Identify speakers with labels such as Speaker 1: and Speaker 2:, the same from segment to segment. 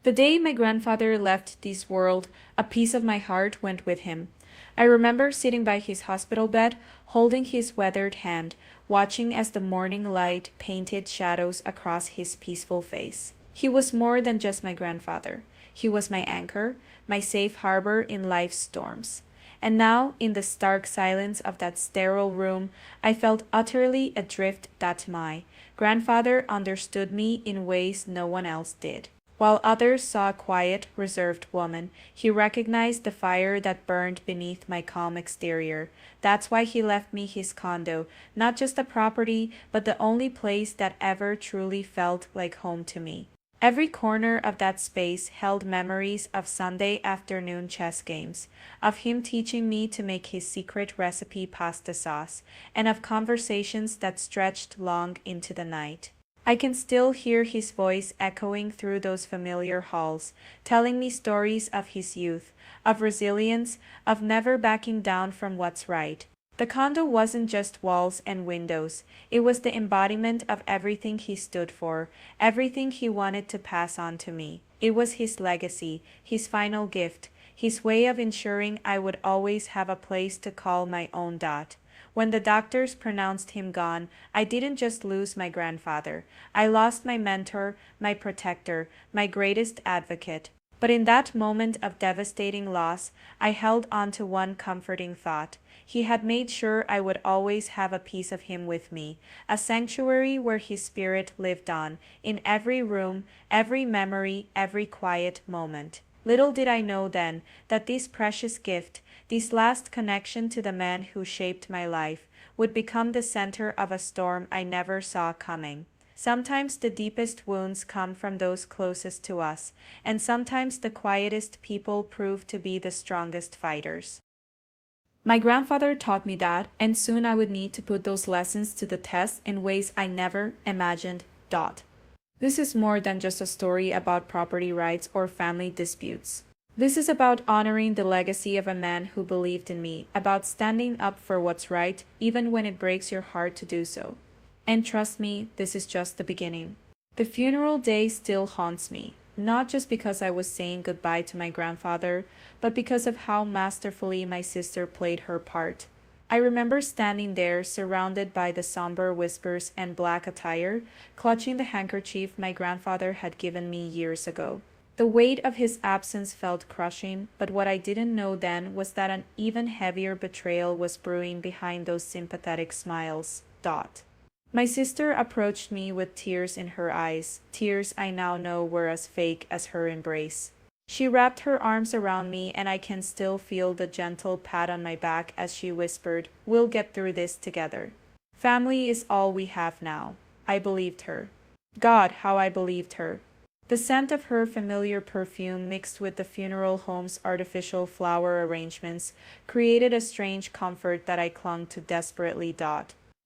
Speaker 1: The day my grandfather left this world, a piece of my heart went with him. I remember sitting by his hospital bed, holding his weathered hand, watching as the morning light painted shadows across his peaceful face. He was more than just my grandfather. He was my anchor, my safe harbor in life's storms. And now, in the stark silence of that sterile room, I felt utterly adrift that my grandfather understood me in ways no one else did. While others saw a quiet, reserved woman, he recognized the fire that burned beneath my calm exterior. That's why he left me his condo, not just a property, but the only place that ever truly felt like home to me. Every corner of that space held memories of Sunday afternoon chess games, of him teaching me to make his secret recipe pasta sauce, and of conversations that stretched long into the night. I can still hear his voice echoing through those familiar halls, telling me stories of his youth, of resilience, of never backing down from what's right. The condo wasn't just walls and windows, it was the embodiment of everything he stood for, everything he wanted to pass on to me. It was his legacy, his final gift, his way of ensuring I would always have a place to call my own dot. When the doctors pronounced him gone, I didn't just lose my grandfather. I lost my mentor, my protector, my greatest advocate. But in that moment of devastating loss, I held on to one comforting thought. He had made sure I would always have a piece of him with me, a sanctuary where his spirit lived on, in every room, every memory, every quiet moment. Little did I know then that this precious gift, this last connection to the man who shaped my life, would become the center of a storm I never saw coming. Sometimes the deepest wounds come from those closest to us, and sometimes the quietest people prove to be the strongest fighters. My grandfather taught me that, and soon I would need to put those lessons to the test in ways I never imagined. This is more than just a story about property rights or family disputes. This is about honoring the legacy of a man who believed in me, about standing up for what's right, even when it breaks your heart to do so. And trust me, this is just the beginning. The funeral day still haunts me, not just because I was saying goodbye to my grandfather, but because of how masterfully my sister played her part. I remember standing there, surrounded by the somber whispers and black attire, clutching the handkerchief my grandfather had given me years ago. The weight of his absence felt crushing, but what I didn't know then was that an even heavier betrayal was brewing behind those sympathetic smiles. My sister approached me with tears in her eyes, tears I now know were as fake as her embrace. She wrapped her arms around me, and I can still feel the gentle pat on my back as she whispered, "We'll get through this together." Family is all we have now. I believed her. God, how I believed her. The scent of her familiar perfume mixed with the funeral home's artificial flower arrangements created a strange comfort that I clung to desperately.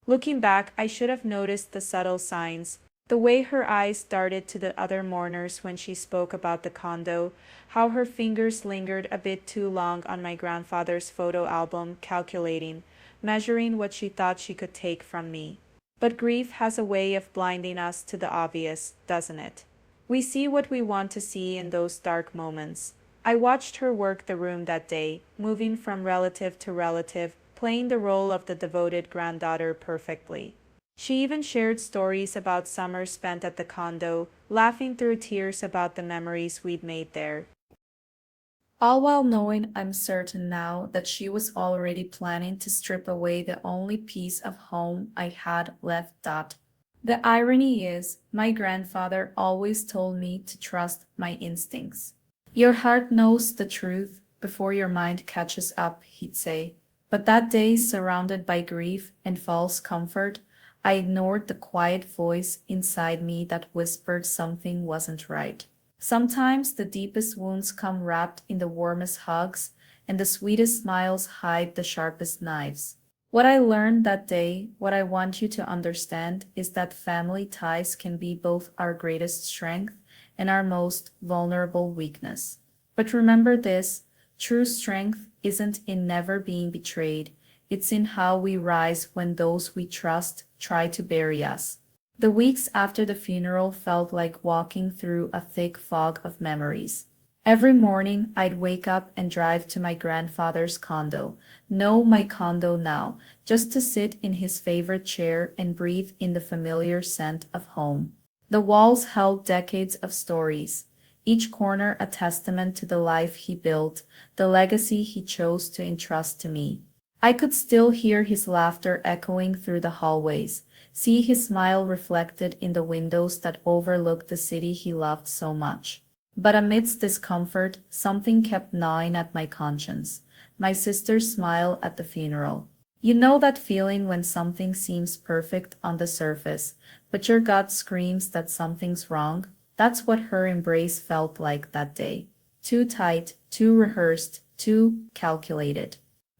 Speaker 1: Looking back, I should have noticed the subtle signs, the way her eyes darted to the other mourners when she spoke about the condo, how her fingers lingered a bit too long on my grandfather's photo album, calculating, measuring what she thought she could take from me. But grief has a way of blinding us to the obvious, doesn't it? We see what we want to see in those dark moments. I watched her work the room that day, moving from relative to relative, playing the role of the devoted granddaughter perfectly. She even shared stories about summers spent at the condo, laughing through tears about the memories we'd made there. All while knowing I'm certain now that she was already planning to strip away the only piece of home I had left. The irony is, my grandfather always told me to trust my instincts. Your heart knows the truth before your mind catches up, he'd say. But that day, surrounded by grief and false comfort, I ignored the quiet voice inside me that whispered something wasn't right. Sometimes the deepest wounds come wrapped in the warmest hugs, and the sweetest smiles hide the sharpest knives. What I learned that day, what I want you to understand, is that family ties can be both our greatest strength and our most vulnerable weakness. But remember this, true strength isn't in never being betrayed, it's in how we rise when those we trust try to bury us.
Speaker 2: The weeks after the funeral felt like walking through a thick fog of memories. Every morning, I'd wake up and drive to my grandfather's condo. No, my condo now, just to sit in his favorite chair and breathe in the familiar scent of home. The walls held decades of stories, each corner a testament to the life he built, the legacy he chose to entrust to me. I could still hear his laughter echoing through the hallways, see his smile reflected in the windows that overlooked the city he loved so much. But amidst this comfort, something kept gnawing at my conscience. My sister's smile at the funeral. You know that feeling when something seems perfect on the surface, but your gut screams that something's wrong? That's what her embrace felt like that day. Too tight, too rehearsed, too calculated.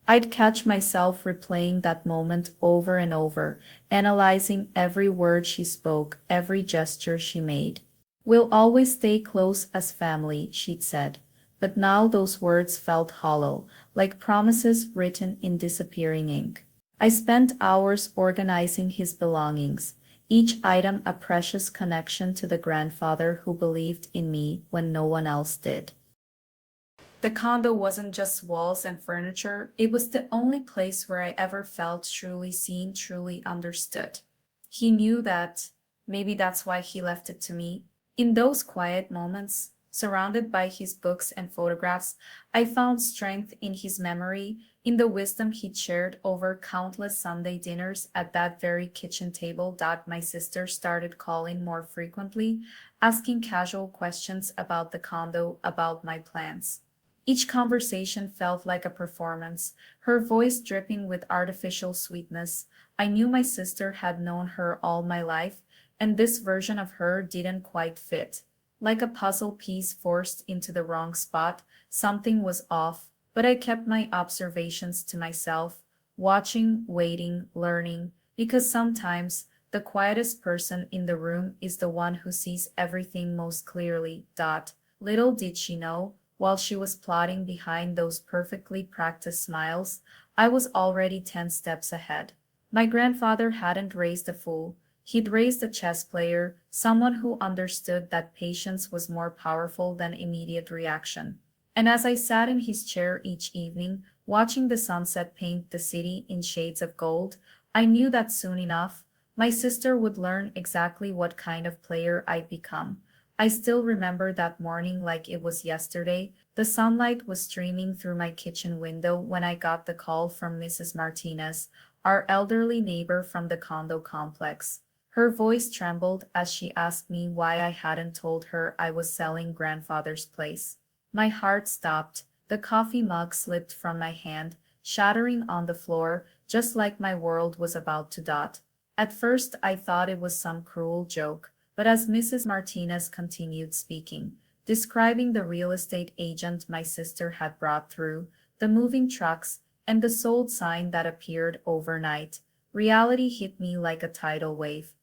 Speaker 2: I'd catch myself replaying that moment over and over, analyzing every word she spoke, every gesture she made. We'll always stay close as family, she'd said. But now those words felt hollow, like promises written in disappearing ink. I spent hours organizing his belongings, each item a precious connection to the grandfather who believed in me when no one else did. The condo wasn't just walls and furniture, it was the only place where I ever felt truly seen, truly understood. He knew that. Maybe that's why he left it to me. In those quiet moments, surrounded by his books and photographs, I found strength in his memory, in the wisdom he'd shared over countless Sunday dinners at that very kitchen table that my sister started calling more frequently, asking casual questions about the condo, about my plans. Each conversation felt like a performance, her voice dripping with artificial sweetness. I knew my sister had known her all my life, and this version of her didn't quite fit. Like a puzzle piece forced into the wrong spot, something was off, but I kept my observations to myself, watching, waiting, learning, because sometimes the quietest person in the room is the one who sees everything most clearly. Little did she know, while she was plotting behind those perfectly practiced smiles, I was already 10 steps ahead. My grandfather hadn't raised a fool, he'd raised a chess player, someone who understood that patience was more powerful than immediate reaction. And as I sat in his chair each evening, watching the sunset paint the city in shades of gold, I knew that soon enough, my sister would learn exactly what kind of player I'd become. I still remember that morning like it was yesterday. The sunlight was streaming through my kitchen window when I got the call from Mrs. Martinez, our elderly neighbor from the condo complex. Her voice trembled as she asked me why I hadn't told her I was selling grandfather's place. My heart stopped. The coffee mug slipped from my hand, shattering on the floor, just like my world was about to dot. At first I thought it was some cruel joke, but as Mrs. Martinez continued speaking, describing the real estate agent my sister had brought through, the moving trucks, and the sold sign that appeared overnight, reality hit me like a tidal wave.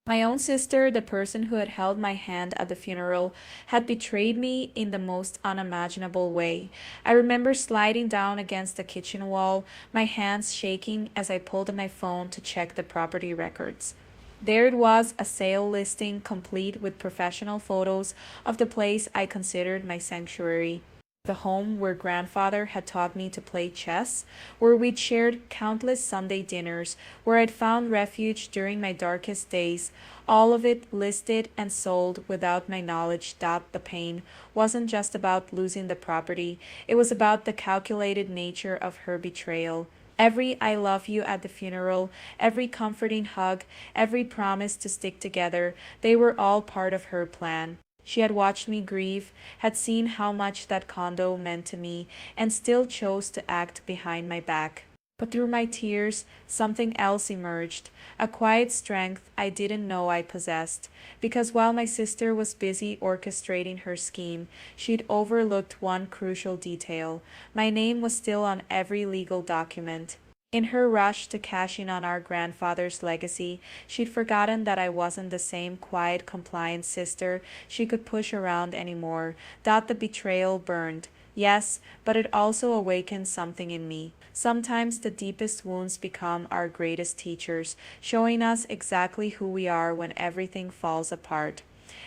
Speaker 1: My own sister, the person who had held my hand at the funeral, had betrayed me in the most unimaginable way. I remember sliding down against the kitchen wall, my hands shaking as I pulled my phone to check the property records. There it was, a sale listing complete with professional photos of the place I considered my sanctuary. The home where grandfather had taught me to play chess, where we'd shared countless Sunday dinners, where I'd found refuge during my darkest days, all of it listed and sold without my knowledge that the pain wasn't just about losing the property, it was about the calculated nature of her betrayal. Every I love you at the funeral, every comforting hug, every promise to stick together, they were all part of her plan. She had watched me grieve, had seen how much that condo meant to me, and still chose to act behind my back. But through my tears, something else emerged, a quiet strength I didn't know I possessed, because while my sister was busy orchestrating her scheme, she'd overlooked one crucial detail. My name was still on every legal document. In her rush to cash in on our grandfather's legacy, she'd forgotten that I wasn't the same quiet, compliant sister she could push around anymore. That the betrayal burned. Yes, but it also awakened something in me. Sometimes the deepest wounds become our greatest teachers, showing us exactly who we are when everything falls apart.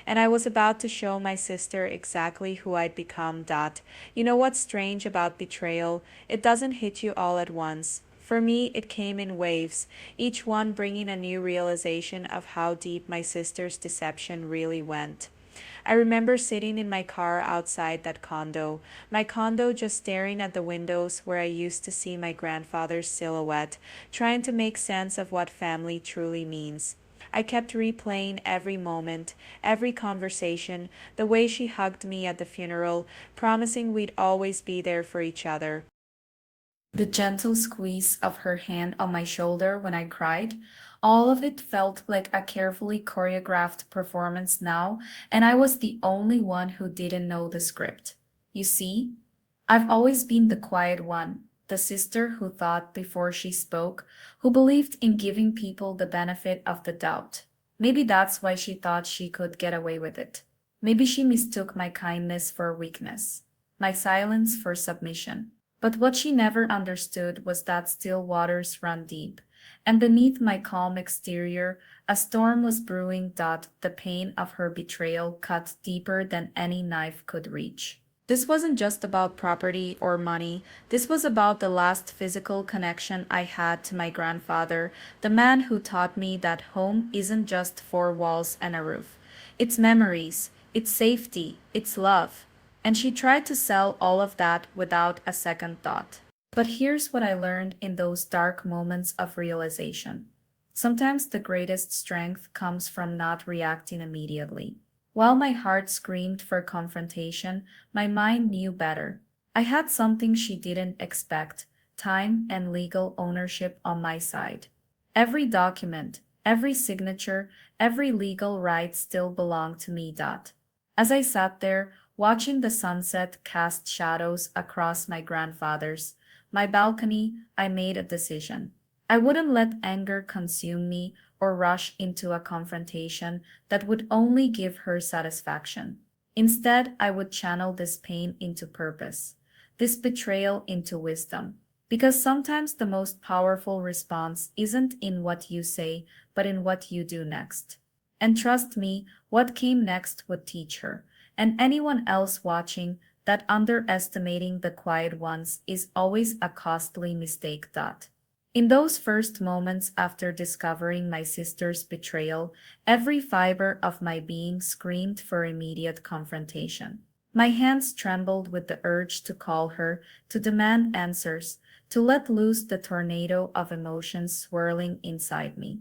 Speaker 1: And I was about to show my sister exactly who I'd become. That. You know what's strange about betrayal? It doesn't hit you all at once. For me, it came in waves, each one bringing a new realization of how deep my sister's deception really went. I remember sitting in my car outside that condo, my condo just staring at the windows where I used to see my grandfather's silhouette, trying to make sense of what family truly means. I kept replaying every moment, every conversation, the way she hugged me at the funeral, promising we'd always be there for each other.
Speaker 2: The gentle squeeze of her hand on my shoulder when I cried, all of it felt like a carefully choreographed performance now, and I was the only one who didn't know the script. You see, I've always been the quiet one, the sister who thought before she spoke, who believed in giving people the benefit of the doubt. Maybe that's why she thought she could get away with it. Maybe she mistook my kindness for weakness, my silence for submission. But what she never understood was that still waters run deep, and beneath my calm exterior, a storm was brewing. The pain of her betrayal cut deeper than any knife could reach. This wasn't just about property or money. This was about the last physical connection I had to my grandfather, the man who taught me that home isn't just four walls and a roof. It's memories, it's safety, it's love. And she tried to sell all of that without a second thought. But here's what I learned in those dark moments of realization. Sometimes the greatest strength comes from not reacting immediately. While my heart screamed for confrontation, my mind knew better. I had something she didn't expect: time and legal ownership on my side. Every document, every signature, every legal right still belonged to me. As I sat there, watching the sunset cast shadows across my balcony, I made a decision. I wouldn't let anger consume me or rush into a confrontation that would only give her satisfaction. Instead, I would channel this pain into purpose, this betrayal into wisdom. Because sometimes the most powerful response isn't in what you say, but in what you do next. And trust me, what came next would teach her, and anyone else watching, that underestimating the quiet ones is always a costly mistake. In those first moments after discovering my sister's betrayal, every fiber of my being screamed for immediate confrontation. My hands trembled with the urge to call her, to demand answers, to let loose the tornado of emotions swirling inside me.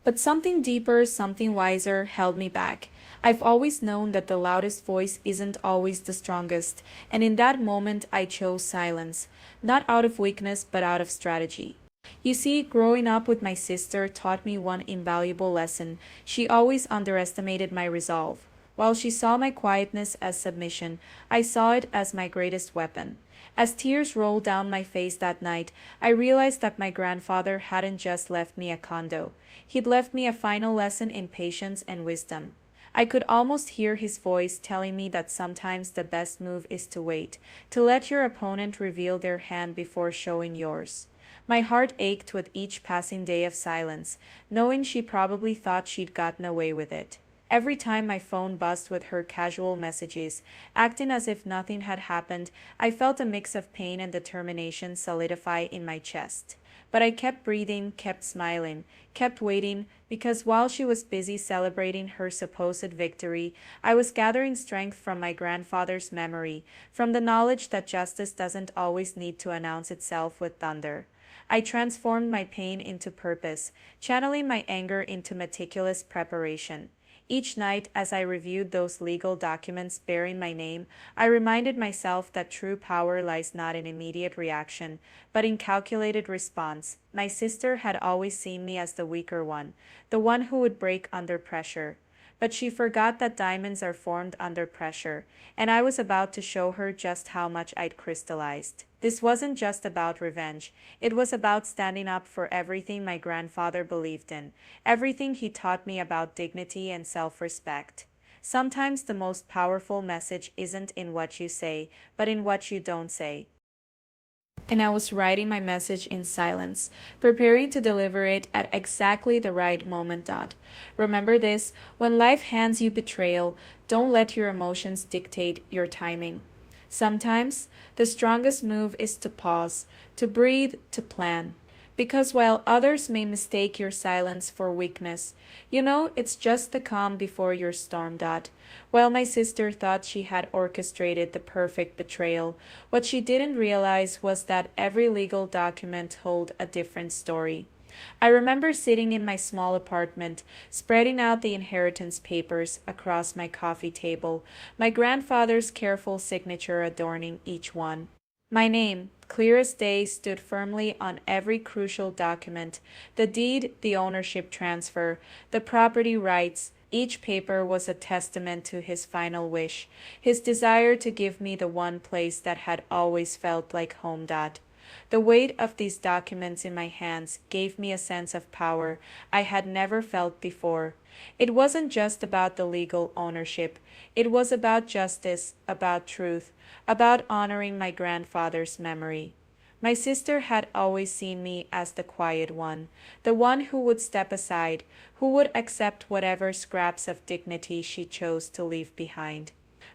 Speaker 1: But something deeper, something wiser held me back. I've always known that the loudest voice isn't always the strongest, and in that moment I chose silence, not out of weakness but out of strategy. You see, growing up with my sister taught me one invaluable lesson. She always underestimated my resolve. While she saw my quietness as submission, I saw it as my greatest weapon. As tears rolled down my face that night, I realized that my grandfather hadn't just left me a condo. He'd left me a final lesson in patience and wisdom. I could almost hear his voice telling me that sometimes the best move is to wait, to let your opponent reveal their hand before showing yours. My heart ached with each passing day of silence, knowing she probably thought she'd gotten away with it. Every time my phone buzzed with her casual messages, acting as if nothing had happened, I felt a mix of pain and determination solidify in my chest. But I kept breathing, kept smiling, kept waiting, because while she was busy celebrating her supposed victory, I was gathering strength from my grandfather's memory, from the knowledge that justice doesn't always need to announce itself with thunder. I transformed my pain into purpose, channeling my anger into meticulous preparation. Each night, as I reviewed those legal documents bearing my name, I reminded myself that true power lies not in immediate reaction, but in calculated response. My sister had always seen me as the weaker one, the one who would break under pressure. But she forgot that diamonds are formed under pressure, and I was about to show her just how much I'd crystallized. This wasn't just about revenge, it was about standing up for everything my grandfather believed in, everything he taught me about dignity and self respect. Sometimes the most powerful message isn't in what you say, but in what you don't say. And I was writing my message in silence, preparing to deliver it at exactly the right moment. Remember this: when life hands you betrayal, don't let your emotions dictate your timing. Sometimes the strongest move is to pause, to breathe, to plan. Because while others may mistake your silence for weakness, it's just the calm before your storm. While my sister thought she had orchestrated the perfect betrayal, what she didn't realize was that every legal document told a different story. I remember sitting in my small apartment, spreading out the inheritance papers across my coffee table, my grandfather's careful signature adorning each one. My name, clear as day, stood firmly on every crucial document: the deed, the ownership transfer, the property rights. Each paper was a testament to his final wish, his desire to give me the one place that had always felt like home. The weight of these documents in my hands gave me a sense of power I had never felt before. It wasn't just about the legal ownership, it was about justice, about truth, about honoring my grandfather's memory. My sister had always seen me as the quiet one, the one who would step aside, who would accept whatever scraps of dignity she chose to leave behind.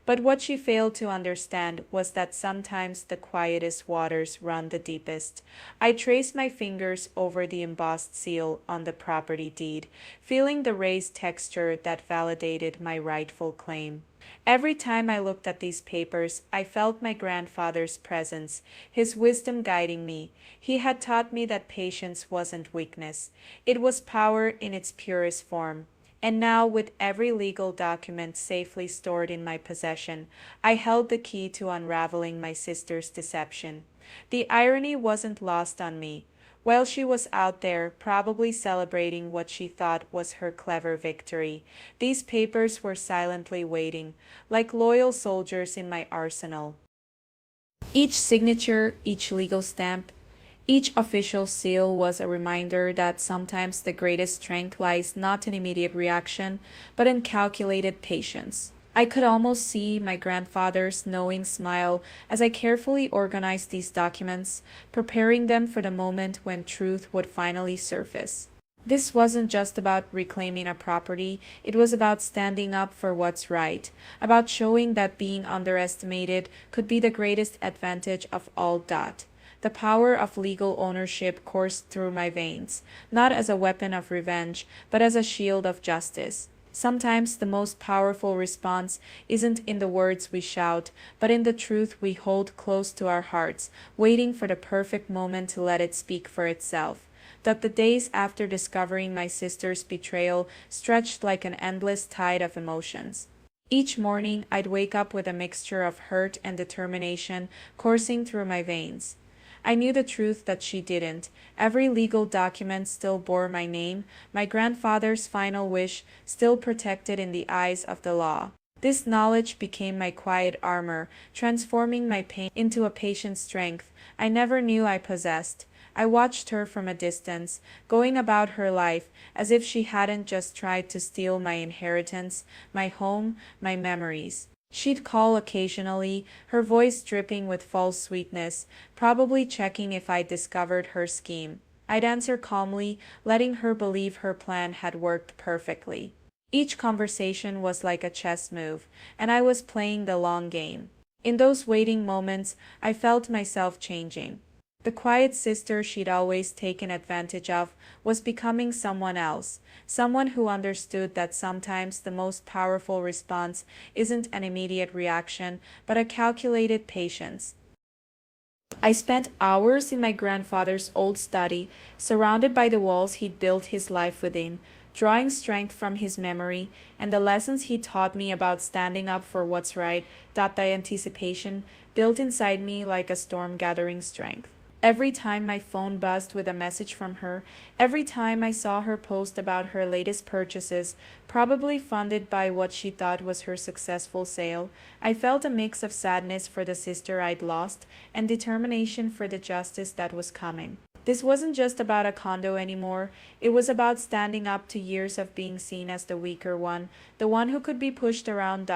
Speaker 1: But what she failed to understand was that sometimes the quietest waters run the deepest. I traced my fingers over the embossed seal on the property deed, feeling the raised texture that validated my rightful claim. Every time I looked at these papers, I felt my grandfather's presence, his wisdom guiding me. He had taught me that patience wasn't weakness, it was power in its purest form. And now, with every legal document safely stored in my possession, I held the key to unraveling my sister's deception. The irony wasn't lost on me. While she was out there, probably celebrating what she thought was her clever victory, these papers were silently waiting, like loyal soldiers in my arsenal. Each signature, each legal stamp, each official seal was a reminder that sometimes the greatest strength lies not in immediate reaction, but in calculated patience. I could almost see my grandfather's knowing smile as I carefully organized these documents, preparing them for the moment when truth would finally surface. This wasn't just about reclaiming a property, it was about standing up for what's right, about showing that being underestimated could be the greatest advantage of all. The power of legal ownership coursed through my veins, not as a weapon of revenge, but as a shield of justice. Sometimes the most powerful response isn't in the words we shout, but in the truth we hold close to our hearts, waiting for the perfect moment to let it speak for itself. That the days after discovering my sister's betrayal stretched like an endless tide of emotions. Each morning I'd wake up with a mixture of hurt and determination coursing through my veins. I knew the truth that she didn't. Every legal document still bore my name, my grandfather's final wish still protected in the eyes of the law. This knowledge became my quiet armor, transforming my pain into a patient strength I never knew I possessed. I watched her from a distance, going about her life as if she hadn't just tried to steal my inheritance, my home, my memories. She'd call occasionally, her voice dripping with false sweetness, probably checking if I'd discovered her scheme. I'd answer calmly, letting her believe her plan had worked perfectly. Each conversation was like a chess move, and I was playing the long game. In those waiting moments, I felt myself changing. The quiet sister she'd always taken advantage of was becoming someone else, someone who understood that sometimes the most powerful response isn't an immediate reaction, but a calculated patience. I spent hours in my grandfather's old study, surrounded by the walls he'd built his life within, drawing strength from his memory and the lessons he taught me about standing up for what's right. The anticipation built inside me like a storm gathering strength. Every time my phone buzzed with a message from her, every time I saw her post about her latest purchases, probably funded by what she thought was her successful sale, I felt a mix of sadness for the sister I'd lost and determination for the justice that was coming. This wasn't just about a condo anymore, it was about standing up to years of being seen as the weaker one, the one who could be pushed around.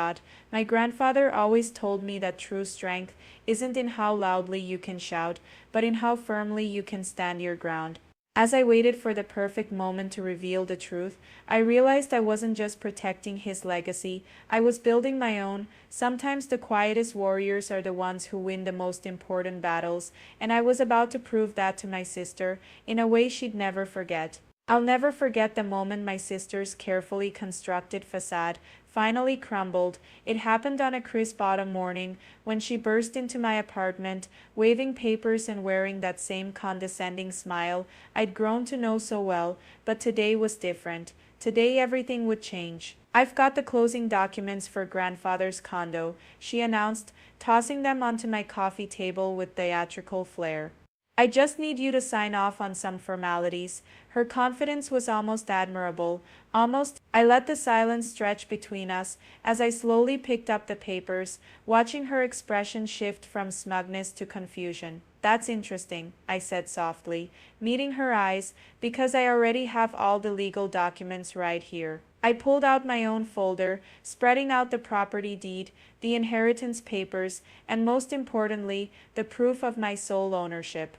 Speaker 1: My grandfather always told me that true strength isn't in how loudly you can shout, but in how firmly you can stand your ground. As I waited for the perfect moment to reveal the truth, I realized I wasn't just protecting his legacy, I was building my own. Sometimes the quietest warriors are the ones who win the most important battles, and I was about to prove that to my sister in a way she'd never forget. I'll never forget the moment my sister's carefully constructed facade finally crumbled. It happened on a crisp autumn morning when she burst into my apartment, waving papers and wearing that same condescending smile I'd grown to know so well, but today was different. Today everything would change. I've got the closing documents for grandfather's condo, she announced, tossing them onto my coffee table with theatrical flair. I just need you to sign off on some formalities. Her confidence was almost admirable. Almost, I let the silence stretch between us as I slowly picked up the papers, watching her expression shift from smugness to confusion. That's interesting, I said softly, meeting her eyes, because I already have all the legal documents right here. I pulled out my own folder, spreading out the property deed, the inheritance papers, and most importantly, the proof of my sole ownership.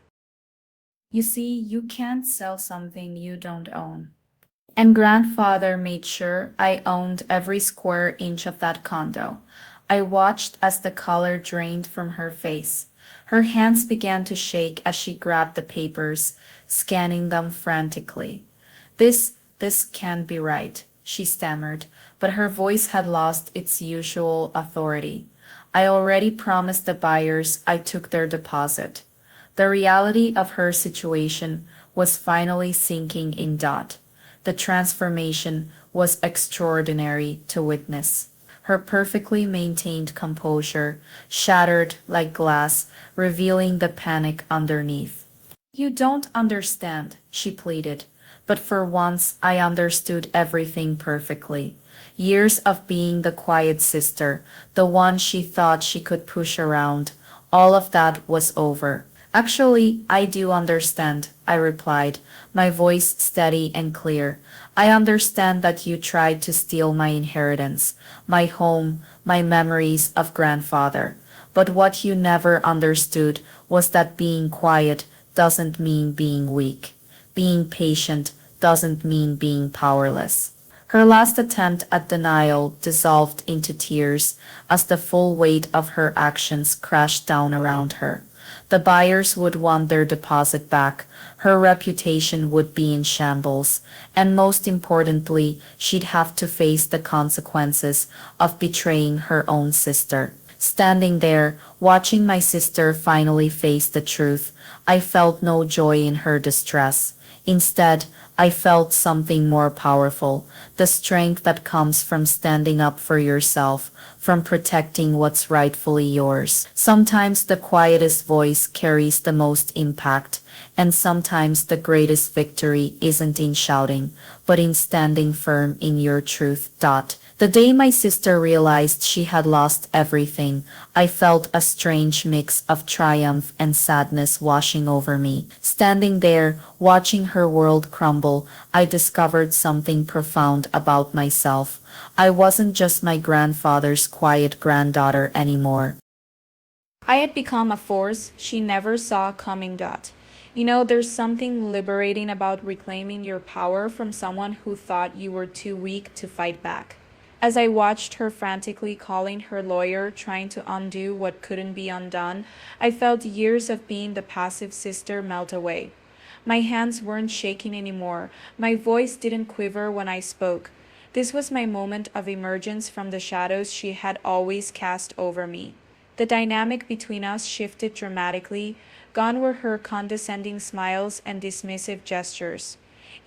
Speaker 2: You see, you can't sell something you don't own. And grandfather made sure I owned every square inch of that condo. I watched as the color drained from her face. Her hands began to shake as she grabbed the papers, scanning them frantically. This can't be right, she stammered, but her voice had lost its usual authority. I already promised the buyers I took their deposit. The reality of her situation was finally sinking in. The transformation was extraordinary to witness. Her perfectly maintained composure shattered like glass, revealing the panic underneath. You don't understand, she pleaded, but for once I understood everything perfectly. Years of being the quiet sister, the one she thought she could push around, all of that was over. Actually, I do understand, I replied, my voice steady and clear. I understand that you tried to steal my inheritance, my home, my memories of grandfather. But what you never understood was that being quiet doesn't mean being weak. Being patient doesn't mean being powerless. Her last attempt at denial dissolved into tears as the full weight of her actions crashed down around her. The buyers would want their deposit back, her reputation would be in shambles, and most importantly, she'd have to face the consequences of betraying her own sister. Standing there, watching my sister finally face the truth, I felt no joy in her distress. Instead, I felt something more powerful, the strength that comes from standing up for yourself, from protecting what's rightfully yours. Sometimes the quietest voice carries the most impact, and sometimes the greatest victory isn't in shouting, but in standing firm in your truth. The day my sister realized she had lost everything, I felt a strange mix of triumph and sadness washing over me. Standing there, watching her world crumble, I discovered something profound about myself. I wasn't just my grandfather's quiet granddaughter anymore.
Speaker 1: I had become a force she never saw coming. There's something liberating about reclaiming your power from someone who thought you were too weak to fight back. As I watched her frantically calling her lawyer, trying to undo what couldn't be undone, I felt years of being the passive sister melt away. My hands weren't shaking anymore. My voice didn't quiver when I spoke. This was my moment of emergence from the shadows she had always cast over me. The dynamic between us shifted dramatically. Gone were her condescending smiles and dismissive gestures.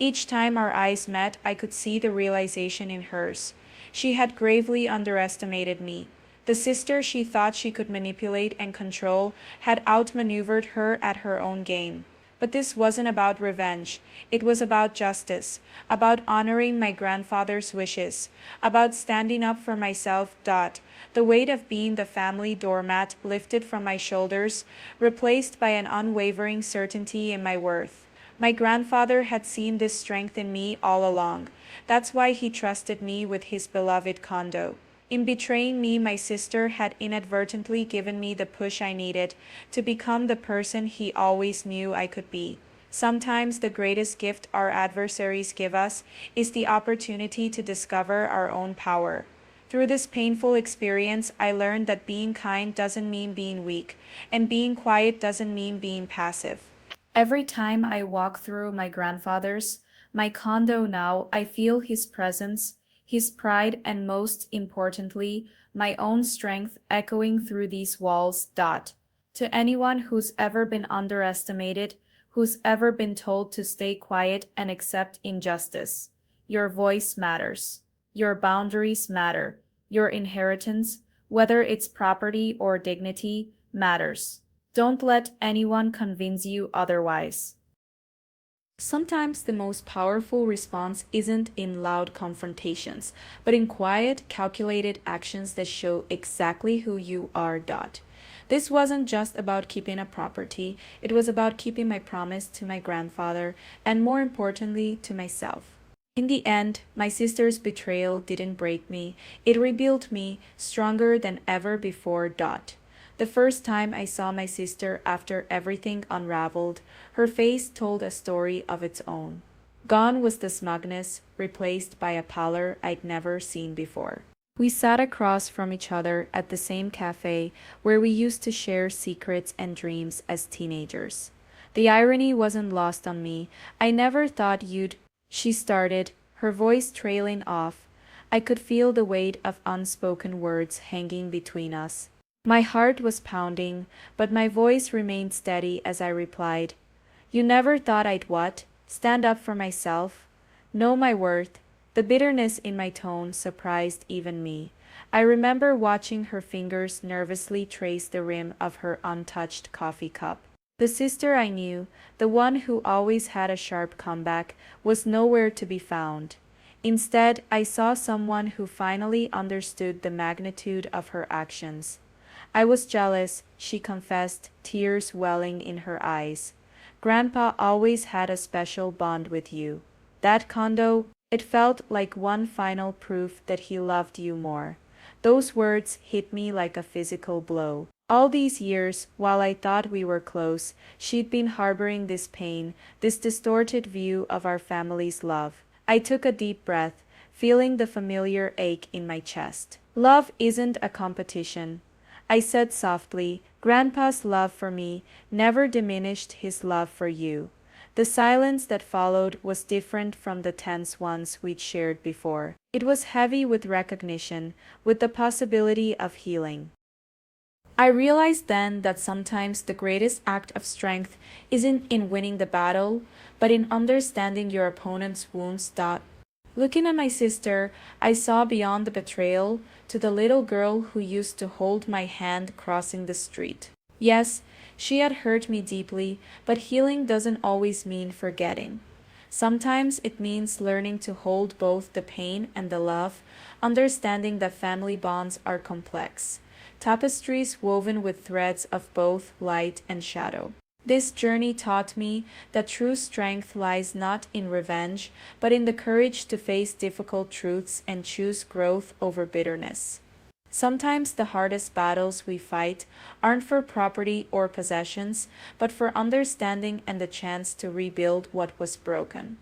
Speaker 1: Each time our eyes met, I could see the realization in hers. She had gravely underestimated me. The sister she thought she could manipulate and control had outmaneuvered her at her own game. But this wasn't about revenge. It was about justice, about honoring my grandfather's wishes, about standing up for myself. The weight of being the family doormat lifted from my shoulders, replaced by an unwavering certainty in my worth. My grandfather had seen this strength in me all along. That's why he trusted me with his beloved condo. In betraying me, my sister had inadvertently given me the push I needed to become the person he always knew I could be. Sometimes the greatest gift our adversaries give us is the opportunity to discover our own power. Through this painful experience, I learned that being kind doesn't mean being weak, and being quiet doesn't mean being passive.
Speaker 2: Every time I walk through my condo now, I feel his presence, his pride, and most importantly, my own strength echoing through these walls. To anyone who's ever been underestimated, who's ever been told to stay quiet and accept injustice, your voice matters. Your boundaries matter. Your inheritance, whether it's property or dignity, matters. Don't let anyone convince you otherwise.
Speaker 1: Sometimes the most powerful response isn't in loud confrontations, but in quiet, calculated actions that show exactly who you are. This wasn't just about keeping a property, it was about keeping my promise to my grandfather and, more importantly, to myself. In the end, my sister's betrayal didn't break me, it rebuilt me stronger than ever before. The first time I saw my sister after everything unraveled, her face told a story of its own. Gone was the smugness, replaced by a pallor I'd never seen before. We sat across from each other at the same cafe where we used to share secrets and dreams as teenagers. The irony wasn't lost on me. I never thought you'd, she started, her voice trailing off. I could feel the weight of unspoken words hanging between us. My heart was pounding, but my voice remained steady as I replied, "You never thought I'd what? Stand up for myself? Know my worth." The bitterness in my tone surprised even me. I remember watching her fingers nervously trace the rim of her untouched coffee cup. The sister I knew, the one who always had a sharp comeback, was nowhere to be found. Instead, I saw someone who finally understood the magnitude of her actions. I was jealous, she confessed, tears welling in her eyes. Grandpa always had a special bond with you. That condo, it felt like one final proof that he loved you more. Those words hit me like a physical blow. All these years, while I thought we were close, she'd been harboring this pain, this distorted view of our family's love. I took a deep breath, feeling the familiar ache in my chest. Love isn't a competition, I said softly. Grandpa's love for me never diminished his love for you. The silence that followed was different from the tense ones we'd shared before. It was heavy with recognition, with the possibility of healing. I realized then that sometimes the greatest act of strength isn't in winning the battle, but in understanding your opponent's wounds. Looking at my sister, I saw beyond the betrayal to the little girl who used to hold my hand crossing the street. Yes, she had hurt me deeply, but healing doesn't always mean forgetting. Sometimes it means learning to hold both the pain and the love, understanding that family bonds are complex, tapestries woven with threads of both light and shadow. This journey taught me that true strength lies not in revenge, but in the courage to face difficult truths and choose growth over bitterness. Sometimes the hardest battles we fight aren't for property or possessions, but for understanding and the chance to rebuild what was broken.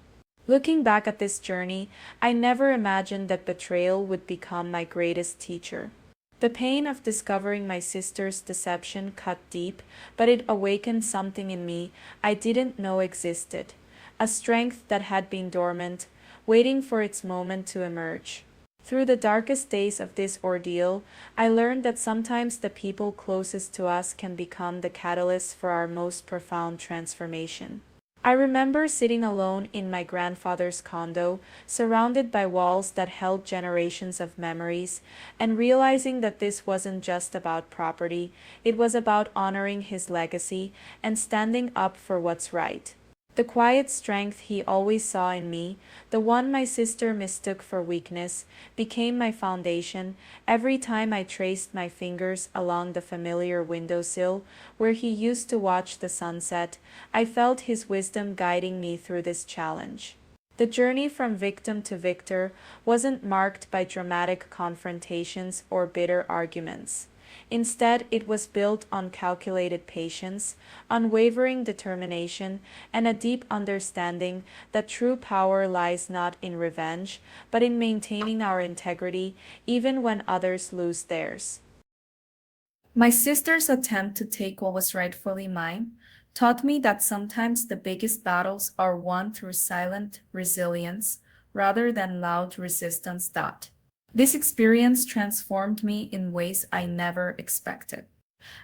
Speaker 1: Looking back at this journey, I never imagined that betrayal would become my greatest teacher. The pain of discovering my sister's deception cut deep, but it awakened something in me I didn't know existed, a strength that had been dormant, waiting for its moment to emerge. Through the darkest days of this ordeal, I learned that sometimes the people closest to us can become the catalyst for our most profound transformation. I remember sitting alone in my grandfather's condo, surrounded by walls that held generations of memories, and realizing that this wasn't just about property, it was about honoring his legacy and standing up for what's right. The quiet strength he always saw in me, the one my sister mistook for weakness, became my foundation every time I traced my fingers along the familiar windowsill where he used to watch the sunset. I felt his wisdom guiding me through this challenge. The journey from victim to victor wasn't marked by dramatic confrontations or bitter arguments. Instead, it was built on calculated patience, unwavering determination, and a deep understanding that true power lies not in revenge, but in maintaining our integrity even when others lose theirs.
Speaker 2: My sister's attempt to take what was rightfully mine taught me that sometimes the biggest battles are won through silent resilience rather than loud resistance. This experience transformed me in ways I never expected.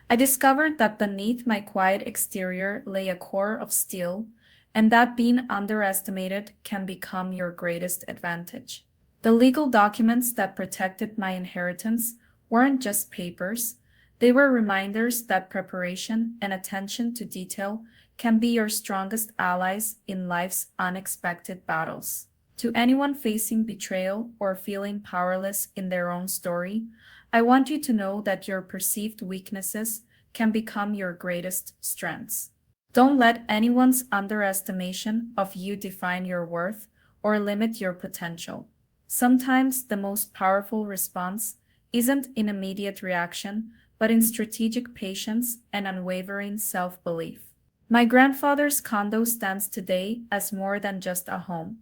Speaker 2: I discovered that beneath my quiet exterior lay a core of steel, and that being underestimated can become your greatest advantage. The legal documents that protected my inheritance weren't just papers, they were reminders that preparation and attention to detail can be your strongest allies in life's unexpected battles. To anyone facing betrayal or feeling powerless in their own story, I want you to know that your perceived weaknesses can become your greatest strengths. Don't let anyone's underestimation of you define your worth or limit your potential. Sometimes the most powerful response isn't in immediate reaction, but in strategic patience and unwavering self belief. My grandfather's condo stands today as more than just a home.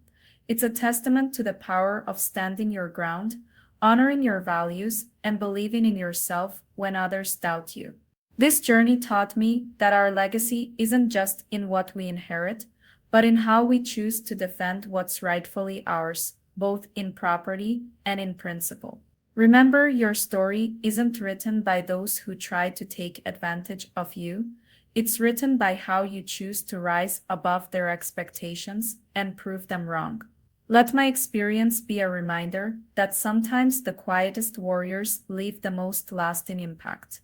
Speaker 2: It's a testament to the power of standing your ground, honoring your values, and believing in yourself when others doubt you. This journey taught me that our legacy isn't just in what we inherit, but in how we choose to defend what's rightfully ours, both in property and in principle. Remember, your story isn't written by those who try to take advantage of you. It's written by how you choose to rise above their expectations and prove them wrong. Let my experience be a reminder that sometimes the quietest warriors leave the most lasting impact.